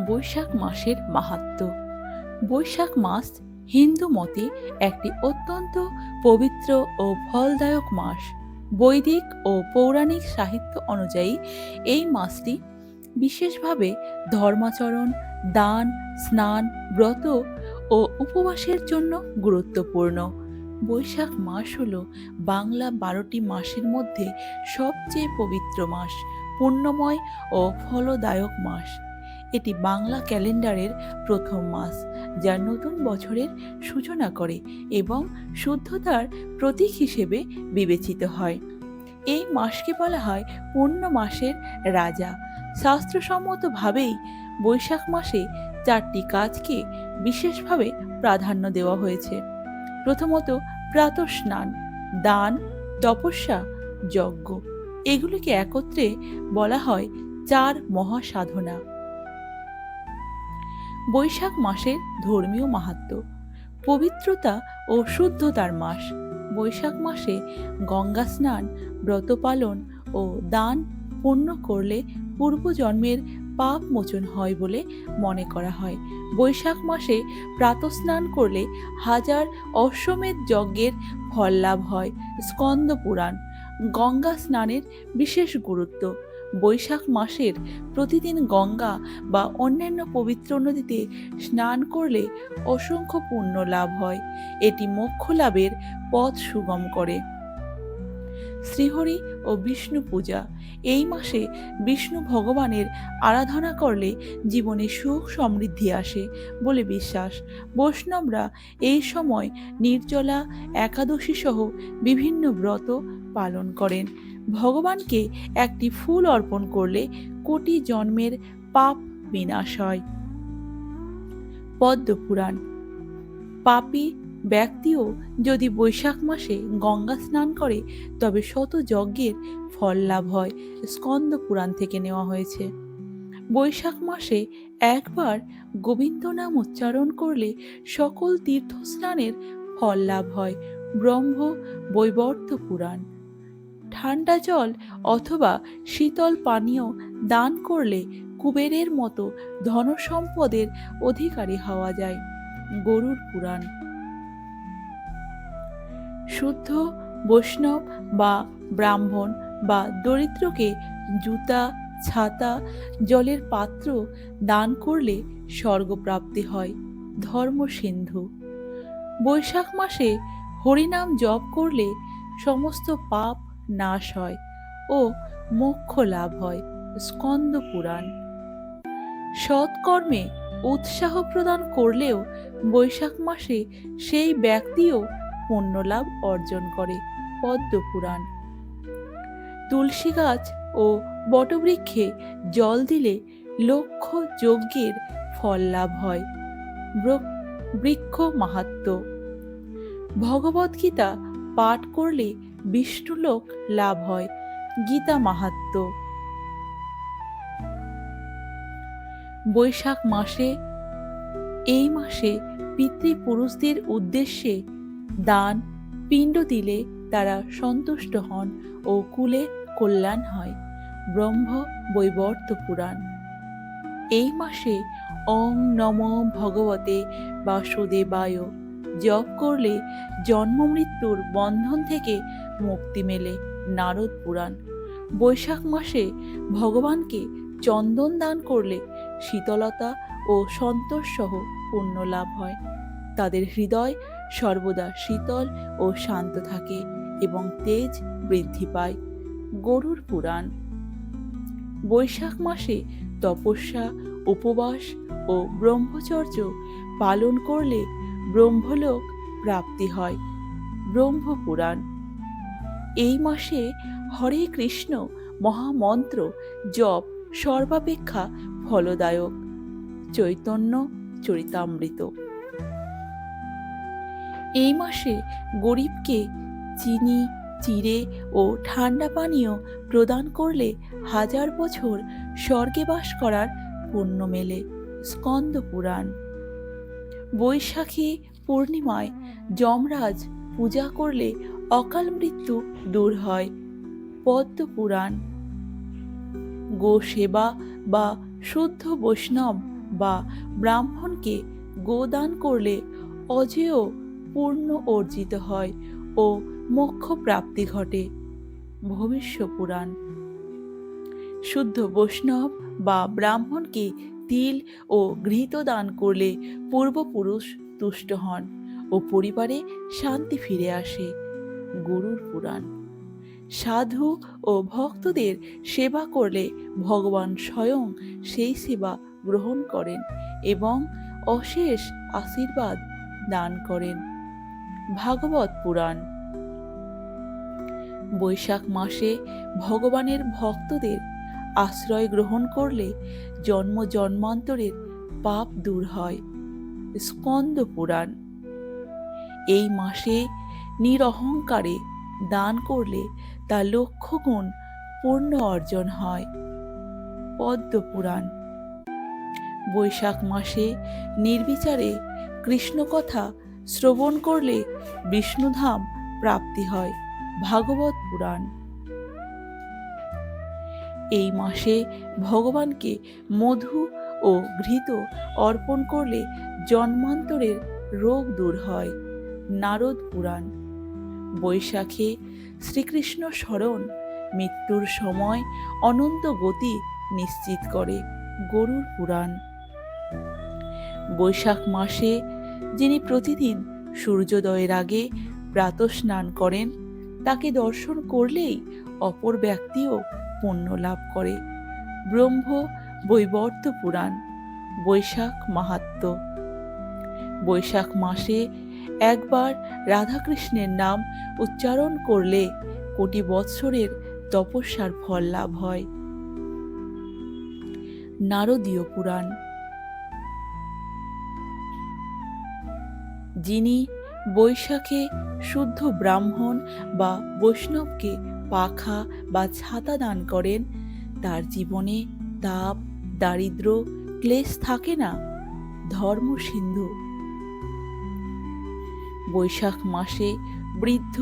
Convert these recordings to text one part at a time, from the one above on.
বৈশাখ মাসের মাহাত্ম্য। বৈশাখ মাস হিন্দু মতে একটি অত্যন্ত পবিত্র ও ফলদায়ক মাস। বৈদিক ও পৌরাণিক সাহিত্য অনুযায়ী এই মাসটি বিশেষভাবে ধর্মাচরণ, দান, স্নান, ব্রত ও উপবাসের জন্য গুরুত্বপূর্ণ। বৈশাখ মাস হল বাংলা 12টি মাসের মধ্যে সবচেয়ে পবিত্র মাস, পুণ্যময় ও ফলদায়ক মাস। এটি বাংলা ক্যালেন্ডারের প্রথম মাস, যা নতুন বছরের সূচনা করে এবং শুদ্ধতার প্রতীক হিসেবে বিবেচিত হয়। এই মাসকে বলা হয় পুণ্য মাসের রাজা। শাস্ত্রসম্মতভাবেই বৈশাখ মাসে 4টি কাজকে বিশেষভাবে প্রাধান্য দেওয়া হয়েছে। প্রথমত, প্রাতঃস্নান, দান, তপস্যা, যজ্ঞ। এগুলিকে একত্রে বলা হয় 4 মহাসাধনা। বৈশাখ মাসের ধর্মীয় মাহাত্ম্য। পবিত্রতা ও শুদ্ধতার মাস। বৈশাখ মাসে গঙ্গা স্নান, ব্রত পালন ও দান পুণ্য করলে পূর্বজন্মের পাপ মোচন হয় বলে মনে করা হয়। বৈশাখ মাসে প্রাতঃস্নান করলে 1000 অশ্বমেধ যজ্ঞের ফল লাভ হয়। স্কন্দ পুরাণ। গঙ্গা স্নানের বিশেষ গুরুত্ব। বৈশাখ মাসের প্রতিদিন গঙ্গা বা অন্যান্য পবিত্র নদীতে স্নান করলে অসংখ্য পুণ্য লাভ হয়। এটি মোক্ষ লাভের পথ সুগম করে। শ্রীহরি ও বিষ্ণু পূজা। এই মাসে বিষ্ণু ভগবানের আরাধনা করলে জীবনে সুখ সমৃদ্ধি আসে বলে বিশ্বাস। বৈষ্ণবরা এই সময় নির্জলা একাদশী সহ বিভিন্ন ব্রত পালন করেন। ভগবানকে একটি ফুল অর্পণ করলে কোটি জন্মের পাপ বিনাশ হয়। পদ্মপুরাণ। পাপী ব্যক্তিও যদি বৈশাখ মাসে গঙ্গা স্নান করে তবে শত যজ্ঞের ফল লাভ হয়। স্কন্দ পুরাণ থেকে নেওয়া হয়েছে। বৈশাখ মাসে একবার গোবিন্দ নাম উচ্চারণ করলে সকল তীর্থ স্নানের ফল লাভ হয়। ব্রহ্ম বৈবর্ত পুরাণ। ঠান্ডা জল অথবা শীতল পানীয় দান করলে কুবেরের মতো ধনসম্পদের অধিকারী হওয়া যায়। গরুড় পুরাণ। শুদ্ধ বৈষ্ণব বা ব্রাহ্মণ বা দরিদ্রকে জুতা, ছাতা, জলের পাত্র দান করলে স্বর্গপ্রাপ্তি হয়। ধর্ম সিন্ধু। বৈশাখ মাসে হরিনাম জপ করলে সমস্ত পাপ নাশ হয় ও মোক্ষ লাভ হয়। স্কন্দ পুরাণ। সৎকর্মে উৎসাহ প্রদান করলেও বৈশাখ মাসে সেই ব্যক্তিও পুণ্য লাভ অর্জন করে। পদ্ম পুরাণ। তুলসী গাছ ও বটবৃক্ষে জল দিলে লক্ষ যজ্ঞের ফল লাভ হয়। বৃক্ষ মাহাত্ম্য। ভগবদ্গীতা পাঠ করলে বিষ্ণুলোক লাভ হয়। গীতা মাহাত্ম্য। বৈশাখ মাসে এই মাসে পিতৃপুরুষদের উদ্দেশ্যে দান পিণ্ড দিলে তারা সন্তুষ্ট হন ও কুলে কল্যাণ হয়। ব্রহ্ম বৈবর্ত পুরাণ। এই মাসে ওং নমো ভগবতে বাসুদেবায় জপ করলে জন্ম মৃত্যুর বন্ধন থেকে মুক্তি মেলে। নারদ পুরাণ। বৈশাখ মাসে ভগবানকে চন্দন দান করলে শীতলতা ও সন্তোষ সহ পুণ্য লাভ হয়। তাদের হৃদয় সর্বদা শীতল ও শান্ত থাকে এবং তেজ বৃদ্ধি পায়। গরুড় পুরাণ। বৈশাখ মাসে তপস্যা, উপবাস ও ব্রহ্মচর্য পালন করলে ব্রহ্মলোক প্রাপ্তি হয়। ব্রহ্ম পুরাণ। এই মাসে হরে কৃষ্ণ মহামন্ত্র জপ সর্বাপেক্ষা ফলদায়ক। চৈতন্য চরিতামৃত। এই মাসে গরিবকে চিনি, চিড়ে ও ঠান্ডা পানীয় প্রদান করলে 1000 বছর স্বর্গে বাস করার পুণ্য মেলে। স্কন্দ পুরাণ। বৈশাখী পূর্ণিমায় যমরাজ পূজা করলে অকাল মৃত্যু দূর হয়। পদ্ম পুরাণ। গো সেবা বা শুদ্ধ বৈষ্ণব বা ব্রাহ্মণকে গোদান করলে অজেয় পূর্ণ অর্জিত হয় ও মোক্ষ প্রাপ্তি ঘটে। ভবিষ্য পুরাণ। শুদ্ধ বৈষ্ণব বা ব্রাহ্মণকে তিল ও ঘৃত দান করলে পূর্বপুরুষ তুষ্ট হন ও পরিবারে শান্তি ফিরে আসে। গরুর পুরাণ। সাধু ও ভক্তদের সেবা করলে ভগবান স্বয়ং সেই সেবা গ্রহণ করেন এবং অশেষ আশীর্বাদ দান করেন। ভাগবত পুরাণ। বৈশাখ মাসে ভগবানের ভক্তদের আশ্রয় গ্রহণ করলে জন্ম জন্মান্তরের পাপ দূর হয়। স্কন্দ পুরাণ। এই মাসে নিরহংকারে দান করলে তা লক্ষ গুণ পূর্ণ অর্জন হয়। পদ্ম পুরাণ। বৈশাখ মাসে নির্বিচারে কৃষ্ণ কথা শ্রবণ করলে বিষ্ণুধাম প্রাপ্তি হয়। ভাগবত পুরাণ। এই মাসে ভগবানকে মধু ও ঘৃত অর্পণ করলে জন্মান্তরের রোগ দূর হয়। নারদ পুরাণ। বৈশাখে শ্রীকৃষ্ণ স্মরণ মৃত্যুর সময় অনন্ত গতি নিশ্চিত করে। গরুর পুরাণ। বৈশাখ মাসে যিনি প্রতিদিন সূর্যোদয়ের আগে প্রাতঃস্নান করেন তাকে দর্শন করলেই অপর ব্যক্তিও পুণ্য লাভ করে। ব্রহ্ম বৈবর্ত পুরাণ। বৈশাখ মাহাত্ম্য। বৈশাখ মাসে একবার রাধাকৃষ্ণের নাম উচ্চারণ করলে কোটি বৎসরের তপস্যার ফল লাভ হয়। নারদীয় পুরাণ। যিনি বৈশাখে শুদ্ধ ব্রাহ্মণ বা বৈষ্ণবকে পাখা বা ছাতা দান করেন তার জীবনে তাপ, দারিদ্র, ক্লেশ থাকে না। ধর্ম সিন্ধু। বৈশাখ মাসে বৃদ্ধ,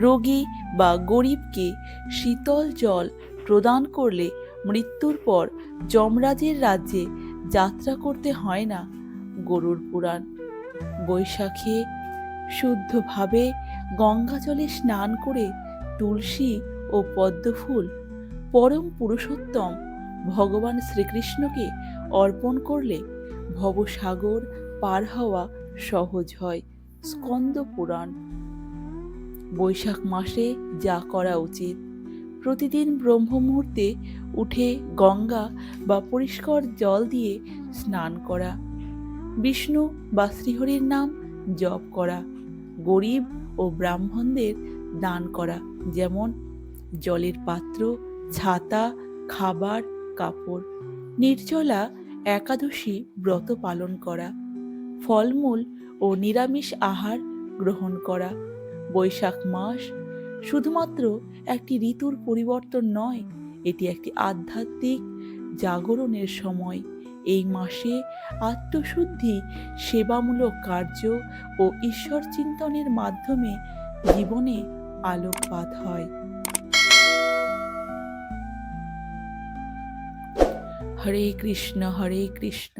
রোগী বা গরিবকে শীতল জল প্রদান করলে মৃত্যুর পর যমরাজের রাজ্যে যাত্রা করতে হয় না। গরুর পুরাণ। বৈশাখে শুদ্ধভাবে গঙ্গা জলে স্নান করে তুলসী ও পদ্মফুল পরম পুরুষোত্তম ভগবান শ্রীকৃষ্ণকে অর্পণ করলে ভবসাগর পার হওয়া সহজ হয়। স্কন্দ পুরাণ। বৈশাখ মাসে যা করা উচিত: প্রতিদিন ব্রহ্ম মুহূর্তে উঠে গঙ্গা বা পরিষ্কার জল দিয়ে স্নান করা, বিষ্ণু বা শ্রীহরির নাম জপ করা, গরিব ও ব্রাহ্মণদের দান করা, যেমন জলের পাত্র, ছাতা, খাবার, কাপড়। নির্জলা একাদশী ব্রত পালন করা, ফলমূল ও নিরামিষ আহার গ্রহণ করা। বৈশাখ মাস শুধুমাত্র একটি ঋতুর পরিবর্তন নয়, এটি একটি আধ্যাত্মিক জাগরণের সময়। এই মাসে আত্মশুদ্ধি, সেবামূলক কার্য ও ঈশ্বর চিন্তনের মাধ্যমে জীবনে আলোকপাত হয়। হরে কৃষ্ণ হরে কৃষ্ণ